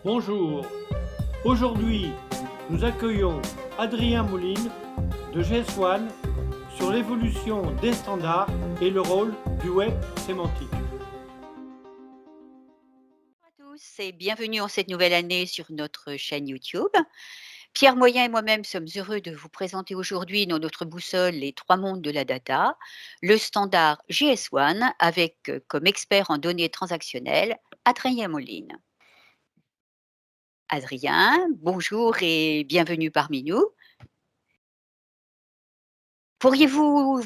Bonjour. Aujourd'hui, nous accueillons Adrien Moline de GS1 sur l'évolution des standards et le rôle du web sémantique. Bonjour à tous et bienvenue en cette nouvelle année sur notre chaîne YouTube. Pierre Moyen et moi-même sommes heureux de vous présenter aujourd'hui dans notre boussole les trois mondes de la data, le standard GS1 avec comme expert en données transactionnelles Adrien Moline. Adrien, bonjour et bienvenue parmi nous. Pourriez-vous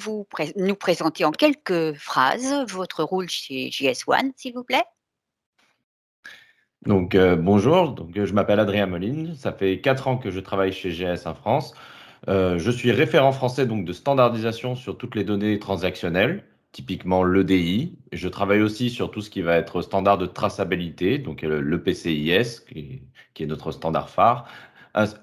nous présenter en quelques phrases votre rôle chez GS1, s'il vous plaît? Bonjour, je m'appelle Adrien Moline, ça fait 4 ans que je travaille chez GS en France. Je suis référent français de standardisation sur toutes les données transactionnelles, typiquement l'EDI. Je travaille aussi sur tout ce qui va être standard de traçabilité, donc le PCIS, qui est notre standard phare,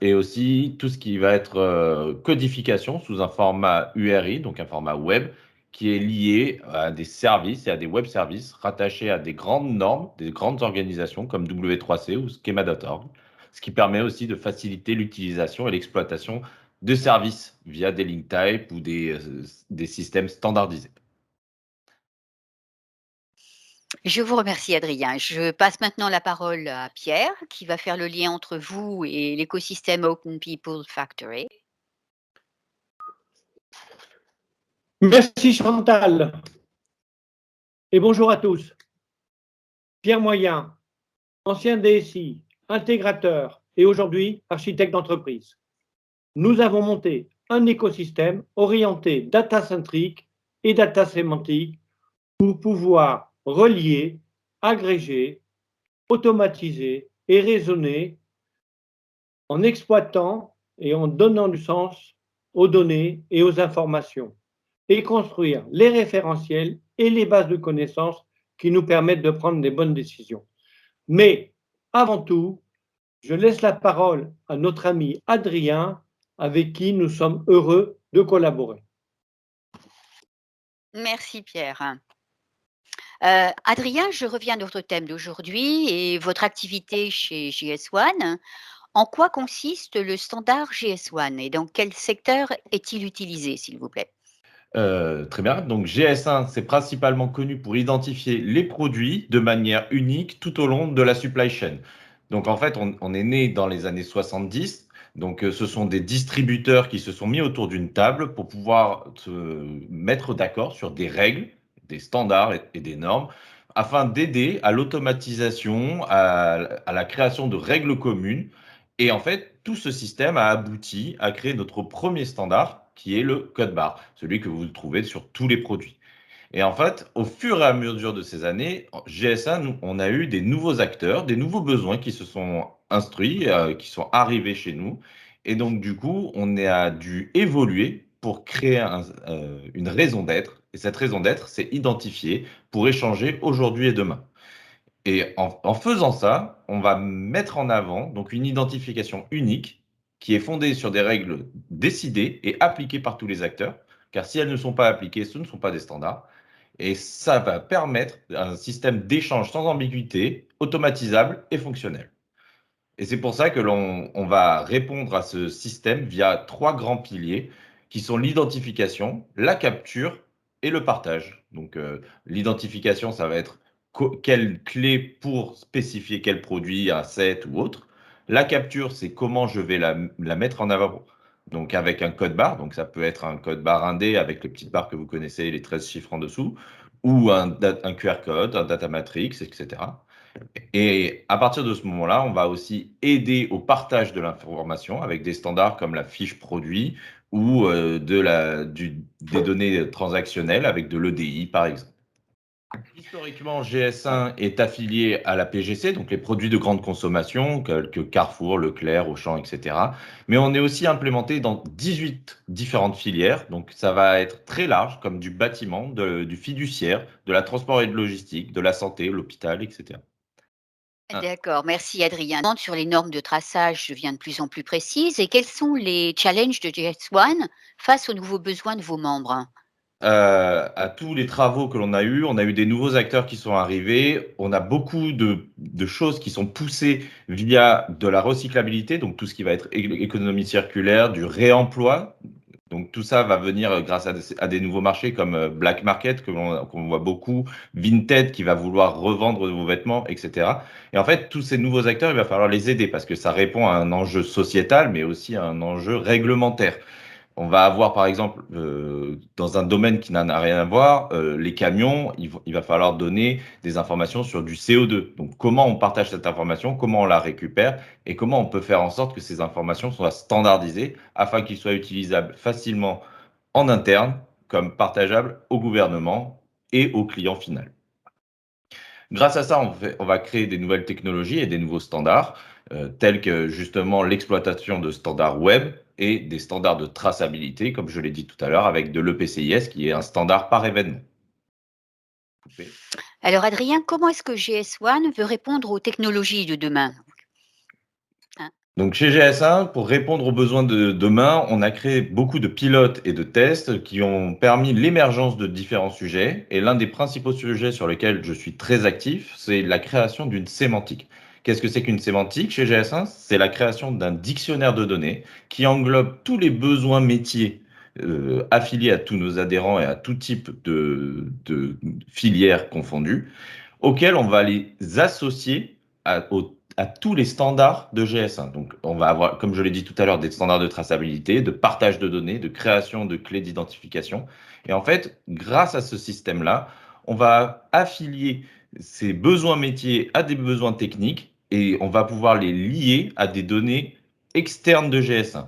et aussi tout ce qui va être codification sous un format URI, donc un format web, qui est lié à des services et à des web services rattachés à des grandes normes, des grandes organisations comme W3C ou Schema.org, ce qui permet aussi de faciliter l'utilisation et l'exploitation de services via des link types ou des systèmes standardisés. Je vous remercie Adrien. Je passe maintenant la parole à Pierre qui va faire le lien entre vous et l'écosystème Open People Factory. Merci Chantal et bonjour à tous. Pierre Moyen, ancien DSI, intégrateur et aujourd'hui architecte d'entreprise. Nous avons monté un écosystème orienté data-centrique et data sémantique pour pouvoir relier, agréger, automatiser et raisonner en exploitant et en donnant du sens aux données et aux informations et construire les référentiels et les bases de connaissances qui nous permettent de prendre des bonnes décisions. Mais avant tout, je laisse la parole à notre ami Adrien, avec qui nous sommes heureux de collaborer. Merci Pierre. Adrien, je reviens à notre thème d'aujourd'hui et votre activité chez GS1. En quoi consiste le standard GS1 et dans quel secteur est-il utilisé, s'il vous plaît? Très bien. Donc GS1, c'est principalement connu pour identifier les produits de manière unique tout au long de la supply chain. Donc en fait, on est né dans les années 70. Ce sont des distributeurs qui se sont mis autour d'une table pour pouvoir se mettre d'accord sur des règles, des standards et des normes afin d'aider à l'automatisation, à la création de règles communes. Et en fait, tout ce système a abouti à créer notre premier standard, qui est le code barre, celui que vous trouvez sur tous les produits. Et en fait, au fur et à mesure de ces années, GSA, on a eu des nouveaux acteurs, des nouveaux besoins qui se sont instruits, qui sont arrivés chez nous. Et donc, du coup, a dû évoluer pour créer une raison d'être. Et cette raison d'être, c'est identifier pour échanger aujourd'hui et demain. Et en faisant ça, on va mettre en avant donc une identification unique qui est fondée sur des règles décidées et appliquées par tous les acteurs, car si elles ne sont pas appliquées, ce ne sont pas des standards. Et ça va permettre un système d'échange sans ambiguïté, automatisable et fonctionnel. Et c'est pour ça que on va répondre à ce système via trois grands piliers qui sont l'identification, la capture et le partage. L'identification, ça va être quelle clé pour spécifier quel produit, un set ou autre. La capture, c'est comment je vais la mettre en avant. Donc avec un code barre, donc ça peut être un code barre indé avec les petites barres que vous connaissez, les 13 chiffres en dessous, ou un QR code, un data matrix, etc. Et à partir de ce moment-là, on va aussi aider au partage de l'information avec des standards comme la fiche produit ou des données transactionnelles avec de l'EDI, par exemple. Historiquement, GS1 est affilié à la PGC, donc les produits de grande consommation, que Carrefour, Leclerc, Auchan, etc. Mais on est aussi implémenté dans 18 différentes filières, donc ça va être très large, comme du bâtiment, du fiduciaire, de la transport et de logistique, de la santé, l'hôpital, etc. D'accord, merci Adrien. Sur les normes de traçage devient de plus en plus précise et quels sont les challenges de GS1 face aux nouveaux besoins de vos membres? à tous les travaux que l'on a eus. On a eu des nouveaux acteurs qui sont arrivés. On a beaucoup de choses qui sont poussées via de la recyclabilité, donc tout ce qui va être économie circulaire, du réemploi. Donc tout ça va venir grâce à des nouveaux marchés comme Black Market, qu'on voit beaucoup, Vinted qui va vouloir revendre vos vêtements, etc. Et en fait, tous ces nouveaux acteurs, il va falloir les aider parce que ça répond à un enjeu sociétal, mais aussi à un enjeu réglementaire. On va avoir, par exemple, dans un domaine qui n'a rien à voir, les camions, il va falloir donner des informations sur du CO2. Donc, comment on partage cette information, comment on la récupère et comment on peut faire en sorte que ces informations soient standardisées afin qu'ils soient utilisables facilement en interne, comme partageables au gouvernement et au client final. Grâce à ça, on va créer des nouvelles technologies et des nouveaux standards, tels que justement l'exploitation de standards web et des standards de traçabilité, comme je l'ai dit tout à l'heure, avec de l'EPCIS, qui est un standard par événement. Alors Adrien, comment est-ce que GS1 veut répondre aux technologies de demain? Donc chez GS1, pour répondre aux besoins de demain, on a créé beaucoup de pilotes et de tests qui ont permis l'émergence de différents sujets. Et l'un des principaux sujets sur lesquels je suis très actif, c'est la création d'une sémantique. Qu'est-ce que c'est qu'une sémantique chez GS1? C'est la création d'un dictionnaire de données qui englobe tous les besoins métiers affiliés à tous nos adhérents et à tout type de filières confondues, auxquels on va les associer à tous les standards de GS1. Donc, on va avoir, comme je l'ai dit tout à l'heure, des standards de traçabilité, de partage de données, de création de clés d'identification. Et en fait, grâce à ce système-là, on va affilier ces besoins métiers à des besoins techniques et on va pouvoir les lier à des données externes de GS1.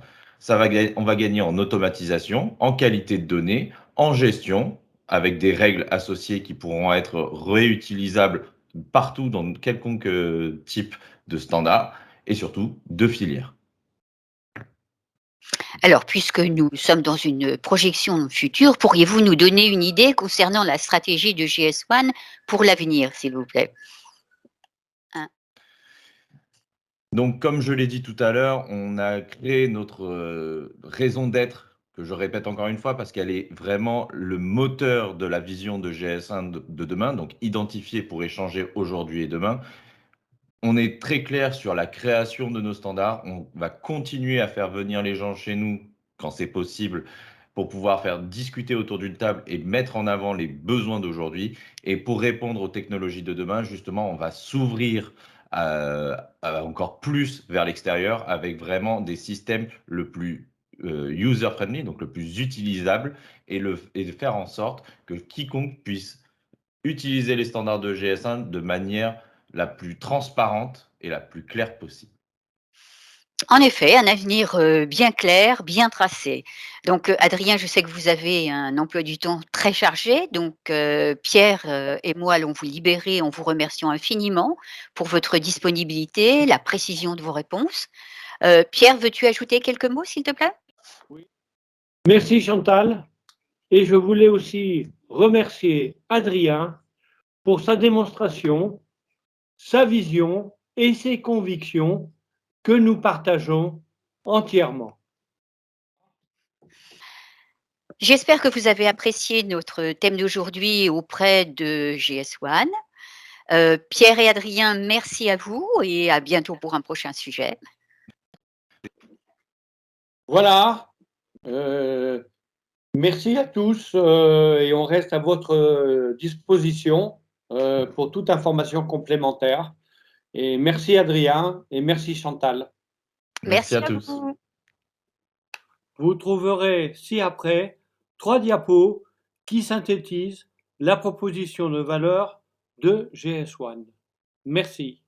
On va gagner en automatisation, en qualité de données, en gestion, avec des règles associées qui pourront être réutilisables partout dans quelconque type de standard et surtout de filière. Alors, puisque nous sommes dans une projection future, pourriez-vous nous donner une idée concernant la stratégie de GS1 pour l'avenir, s'il vous plaît? Donc, comme je l'ai dit tout à l'heure, on a créé notre raison d'être, que je répète encore une fois, parce qu'elle est vraiment le moteur de la vision de GS1 de demain, donc identifier pour échanger aujourd'hui et demain. On est très clair sur la création de nos standards. On va continuer à faire venir les gens chez nous quand c'est possible pour pouvoir faire discuter autour d'une table et mettre en avant les besoins d'aujourd'hui. Et pour répondre aux technologies de demain, justement, on va s'ouvrir encore plus vers l'extérieur avec vraiment des systèmes le plus user-friendly, donc le plus utilisable, et de faire en sorte que quiconque puisse utiliser les standards de GS1 de manière la plus transparente et la plus claire possible. En effet, un avenir bien clair, bien tracé. Donc, Adrien, je sais que vous avez un emploi du temps très chargé. Donc, Pierre et moi allons vous libérer en vous remerciant infiniment pour votre disponibilité, la précision de vos réponses. Pierre, veux-tu ajouter quelques mots, s'il te plaît? Oui. Merci Chantal. Et je voulais aussi remercier Adrien pour sa démonstration, sa vision et ses convictions que nous partageons entièrement. J'espère que vous avez apprécié notre thème d'aujourd'hui auprès de GS1. Pierre et Adrien, merci à vous et à bientôt pour un prochain sujet. Voilà. Merci à tous et on reste à votre disposition pour toute information complémentaire. Et merci Adrien et merci Chantal. Merci à tous. Vous. Vous trouverez ci-après 3 diapos qui synthétisent la proposition de valeur de GS1. Merci.